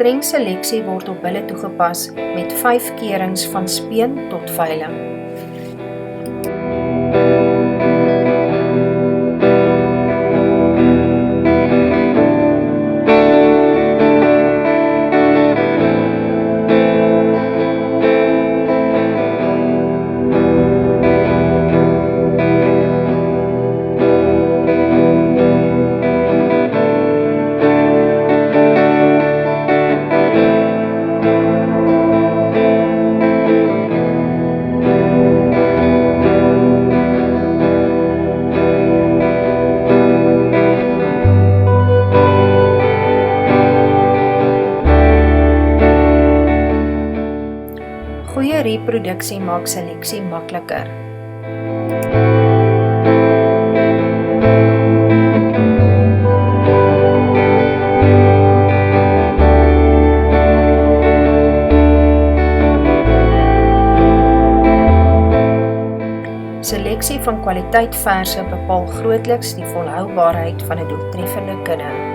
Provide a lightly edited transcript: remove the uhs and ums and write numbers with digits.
Streng seleksie word op hulle toegepas met 5 keurings van speen tot veiling. Goeie reproduksie maak seleksie makliker. Seleksie van kwaliteit verse bepaal grootliks die volhoubaarheid van 'n doeltreffende kudde.